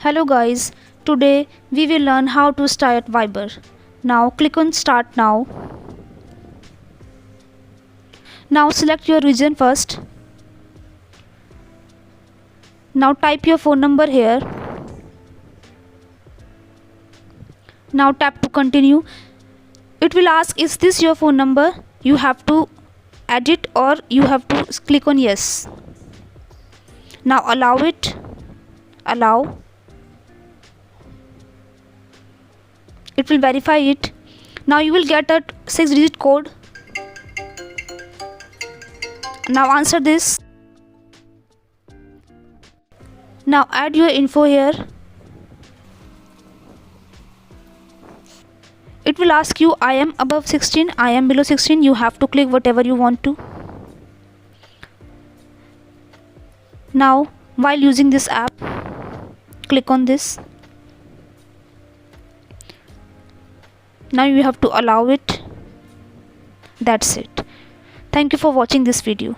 Hello guys, today we will learn how to start Viber. Now click on start now. Now select your region first. Now type your phone number here. Now tap to continue. It will ask, is this your phone number? You have to add it or you have to click on yes. Now allow it. Allow. It will verify it. Now you will get a 6-digit code. Now answer this. Now add your info here. It will ask you, I am above 16, I am below 16. You have to click whatever you want to. Now while using this app, click on this. Now you have to allow it. That's it. Thank you for watching this video.